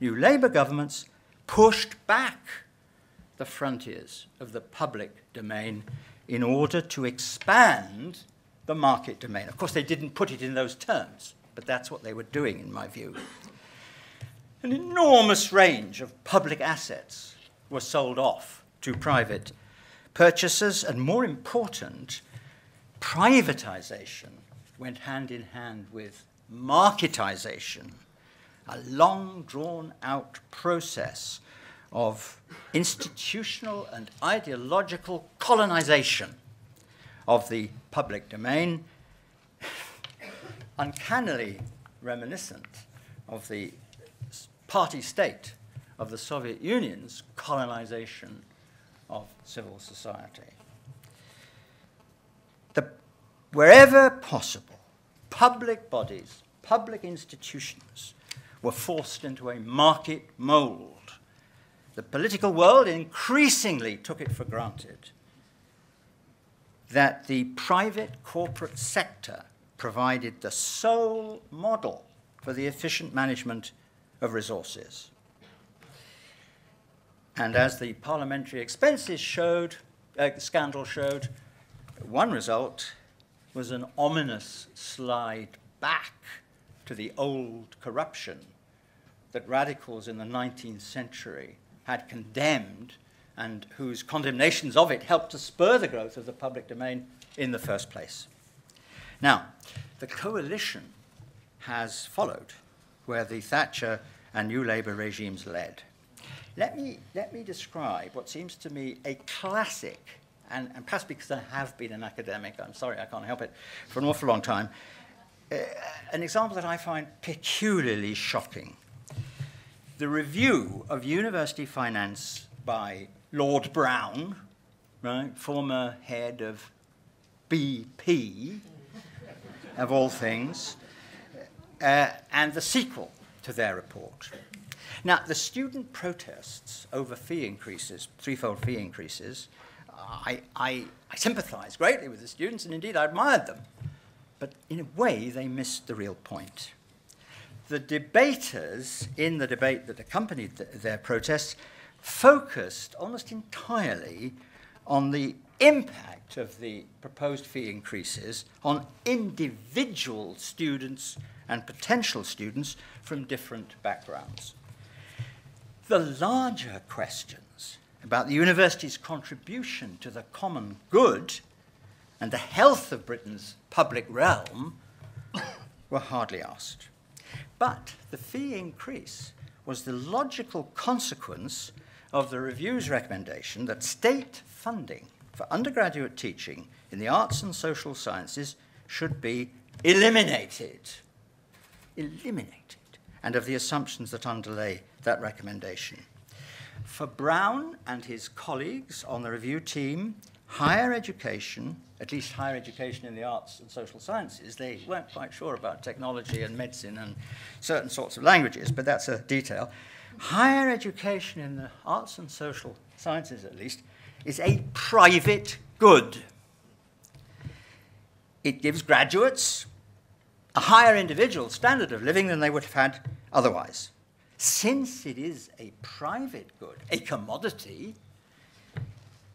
new Labour governments pushed back the frontiers of the public domain in order to expand the market domain. Of course, they didn't put it in those terms, but that's what they were doing, in my view. An enormous range of public assets were sold off to private purchasers, and more important, privatization went hand in hand with marketization, a long drawn-out process of institutional and ideological colonization of the public domain, uncannily reminiscent of the party state of the Soviet Union's colonization of civil society. Wherever possible, public bodies, public institutions were forced into a market mold. The political world increasingly took it for granted that the private corporate sector provided the sole model for the efficient management of resources. And as the parliamentary expenses scandal showed, one result was an ominous slide back to the old corruption that radicals in the 19th century had condemned and whose condemnations of it helped to spur the growth of the public domain in the first place. Now, the coalition has followed where the Thatcher and New Labour regimes led. Let me describe what seems to me a classic, and perhaps because I have been an academic, I'm sorry, I can't help it, for an awful long time, an example that I find peculiarly shocking. The review of university finance by Lord Brown, right, former head of BP, of all things, and the sequel to their report. Now, the student protests over fee increases, threefold fee increases, I sympathise greatly with the students, and indeed I admired them. But in a way, they missed the real point. The debaters in the debate that accompanied their protests focused almost entirely on the impact of the proposed fee increases on individual students and potential students from different backgrounds. The larger questions about the university's contribution to the common good and the health of Britain's public realm were hardly asked. But the fee increase was the logical consequence of the review's recommendation that state funding for undergraduate teaching in the arts and social sciences should be eliminated, and of the assumptions that underlay that recommendation. For Brown and his colleagues on the review team, higher education, at least higher education in the arts and social sciences, they weren't quite sure about technology and medicine and certain sorts of languages, but that's a detail. Higher education in the arts and social sciences, at least, is a private good. It gives graduates a higher individual standard of living than they would have had otherwise. Since it is a private good, a commodity,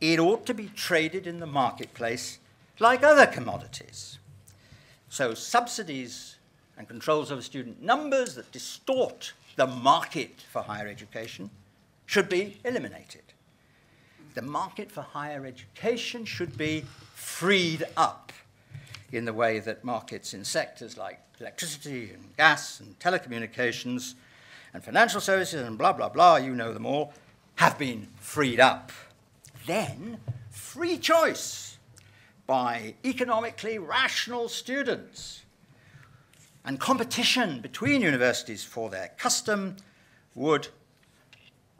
it ought to be traded in the marketplace like other commodities. So subsidies and controls over student numbers that distort the market for higher education should be eliminated. The market for higher education should be freed up in the way that markets in sectors like electricity and gas and telecommunications and financial services and blah, blah, blah, you know them all, have been freed up. Then, free choice by economically rational students and competition between universities for their custom would,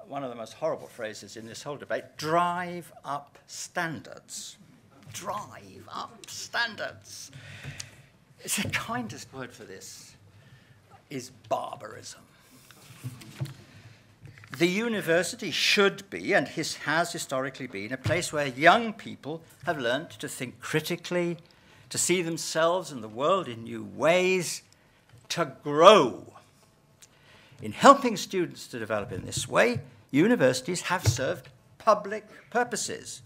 one of the most horrible phrases in this whole debate, drive up standards. Drive up standards. It's the kindest word for this is barbarism. The university should be, and has historically been, a place where young people have learned to think critically, to see themselves and the world in new ways, to grow. In helping students to develop in this way, universities have served public purposes,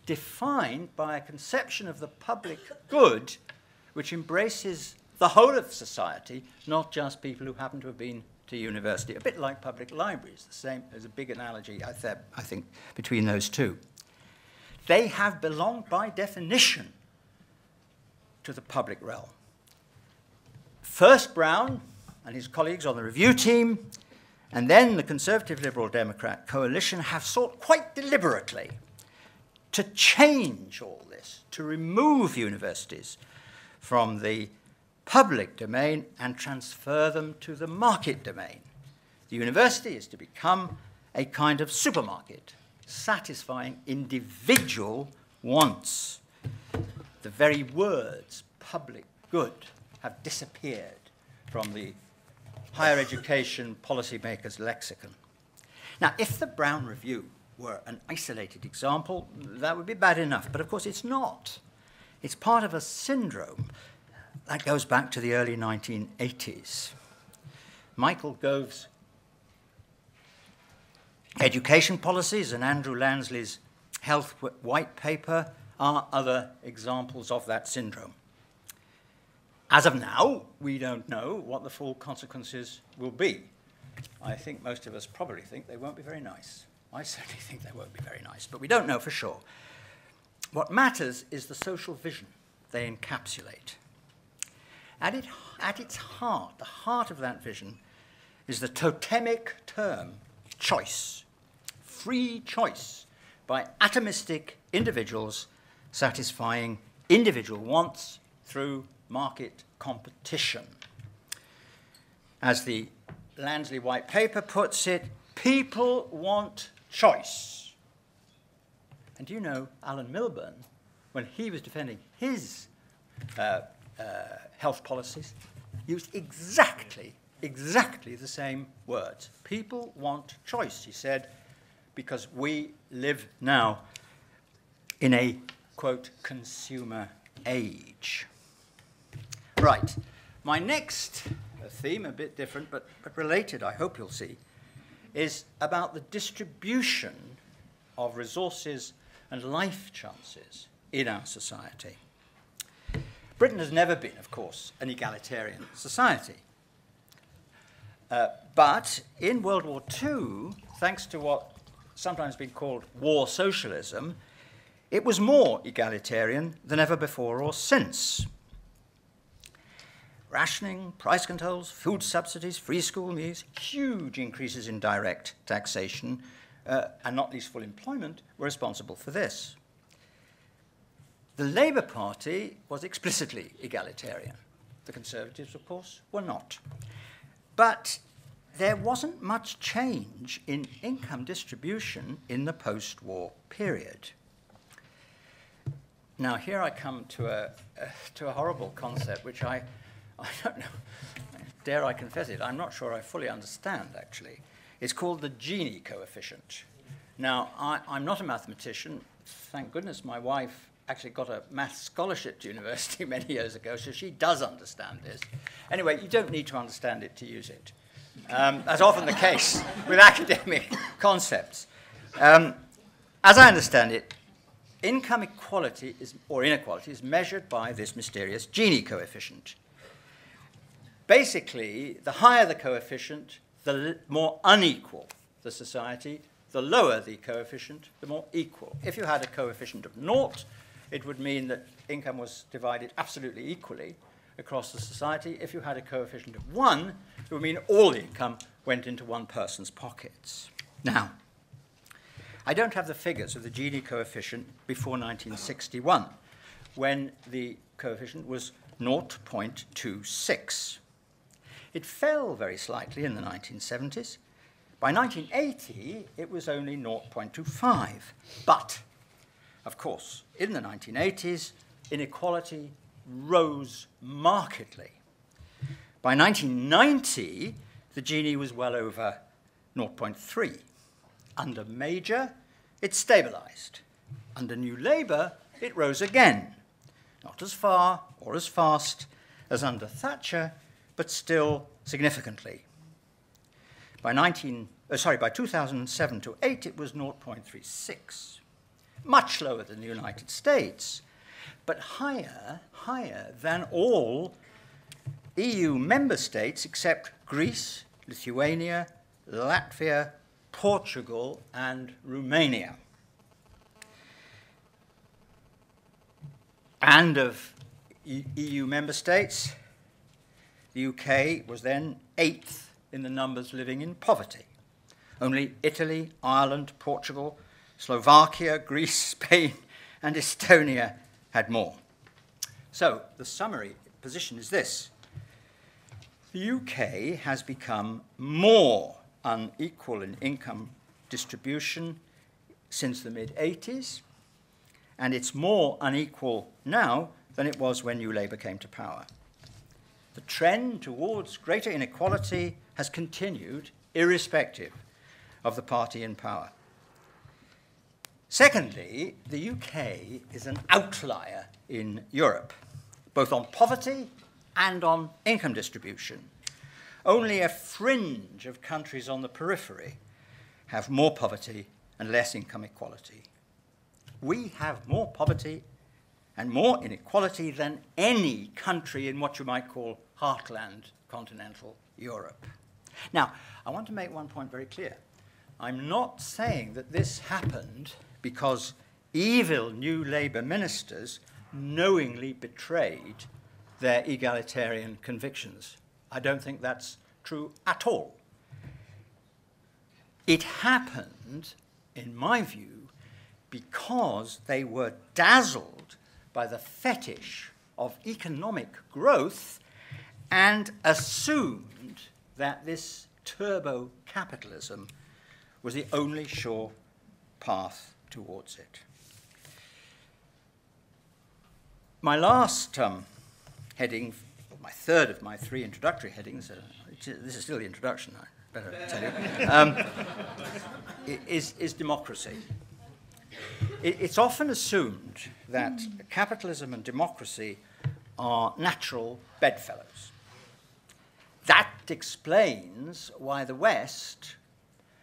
defined by a conception of the public good which embraces the whole of society, not just people who happen to have been to university. A bit like public libraries, the same. There's a big analogy, I think, between those two. They have belonged by definition to the public realm. First Brown and his colleagues on the review team, and then the Conservative Liberal Democrat coalition have sought quite deliberately to change all this, to remove universities from the public domain and transfer them to the market domain. The university is to become a kind of supermarket, satisfying individual wants. The very words public good have disappeared from the higher education policymakers' lexicon. Now, if the Brown Review were an isolated example, that would be bad enough, but of course it's not. It's part of a syndrome that goes back to the early 1980s. Michael Gove's education policies and Andrew Lansley's health white paper are other examples of that syndrome. As of now, we don't know what the full consequences will be. I think most of us probably think they won't be very nice. I certainly think they won't be very nice, but we don't know for sure. What matters is the social vision they encapsulate. At its heart, the heart of that vision, is the totemic term choice, free choice by atomistic individuals satisfying individual wants through market competition. As the Lansley White Paper puts it, people want choice. And do you know Alan Miliband, when he was defending his health policies, used exactly the same words. People want choice, he said, because we live now in a, quote, consumer age. Right. My next theme, a bit different but related, I hope you'll see, is about the distribution of resources and life chances in our society. Britain has never been, of course, an egalitarian society. But in World War II, thanks to what sometimes been called war socialism, it was more egalitarian than ever before or since. Rationing, price controls, food subsidies, free school meals, huge increases in direct taxation, and not least full employment, were responsible for this. The Labour Party was explicitly egalitarian. The Conservatives, of course, were not. But there wasn't much change in income distribution in the post-war period. Now, here I come to a horrible concept, which I don't know, dare I confess it, I'm not sure I fully understand, actually. It's called the Gini Coefficient. Now, I'm not a mathematician. Thank goodness my wife actually got a math scholarship to university many years ago, so she does understand this. Anyway, you don't need to understand it to use it. That's often the case with academic concepts. As I understand it, income equality or inequality is measured by this mysterious Gini coefficient. Basically, the higher the coefficient, the more unequal the society, the lower the coefficient, the more equal. If you had a coefficient of 0, it would mean that income was divided absolutely equally across the society. If you had a coefficient of 1, it would mean all the income went into one person's pockets. Now, I don't have the figures of the Gini coefficient before 1961, when the coefficient was 0.26. It fell very slightly in the 1970s. By 1980, it was only 0.25. But, of course, in the 1980s, inequality rose markedly. By 1990, the Gini was well over 0.3. Under Major, it stabilized. Under New Labour, it rose again. Not as far or as fast as under Thatcher, but still significantly. By 2007 to 8, it was 0.36, much lower than the United States, but higher than all EU member states except Greece, Lithuania, Latvia, Portugal, and Romania. And of EU member states, the UK was then 8th in the numbers living in poverty. Only Italy, Ireland, Portugal, Slovakia, Greece, Spain, and Estonia had more. So the summary position is this. The UK has become more unequal in income distribution since the mid-80s, and it's more unequal now than it was when New Labour came to power. The trend towards greater inequality has continued irrespective of the party in power. Secondly, the UK is an outlier in Europe, both on poverty and on income distribution. Only a fringe of countries on the periphery have more poverty and less income equality. We have more poverty and more inequality than any country in what you might call heartland continental Europe. Now, I want to make one point very clear. I'm not saying that this happened because evil New Labour ministers knowingly betrayed their egalitarian convictions. I don't think that's true at all. It happened, in my view, because they were dazzled by the fetish of economic growth and assumed that this turbo-capitalism was the only sure path towards it. My last heading, my third of my 3 introductory headings, this is still the introduction, I better tell you, is democracy. It's often assumed that capitalism and democracy are natural bedfellows. That explains why the West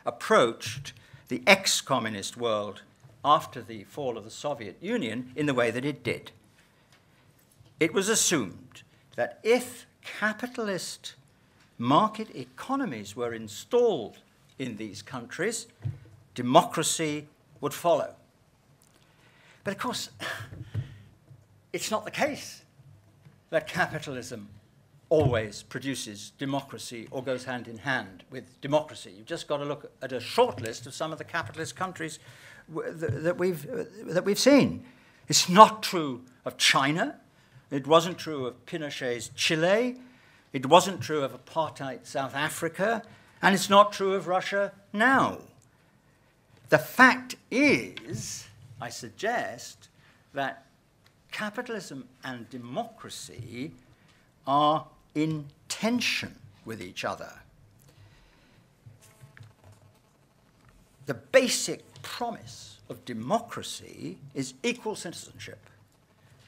approached the ex-communist world after the fall of the Soviet Union in the way that it did. It was assumed that if capitalist market economies were installed in these countries, democracy would follow. But of course, it's not the case that capitalism always produces democracy or goes hand in hand with democracy. You've just got to look at a short list of some of the capitalist countries that we've seen. It's not true of China. It wasn't true of Pinochet's Chile. It wasn't true of apartheid South Africa. And it's not true of Russia now. The fact is, I suggest, that capitalism and democracy are in tension with each other. The basic promise of democracy is equal citizenship,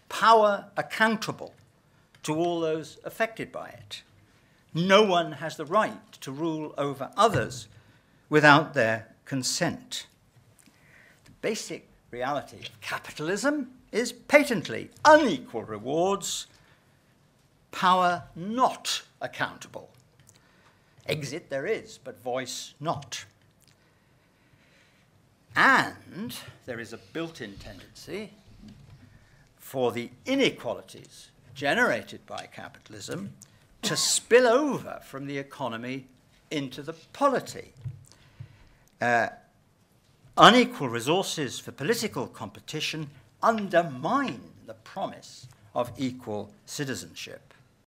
power accountable to all those affected by it. No one has the right to rule over others without their consent. The basic reality of capitalism is patently unequal rewards, power not accountable. Exit there is, but voice not. And there is a built-in tendency for the inequalities generated by capitalism to spill over from the economy into the polity. Unequal resources for political competition undermine the promise of equal citizenship.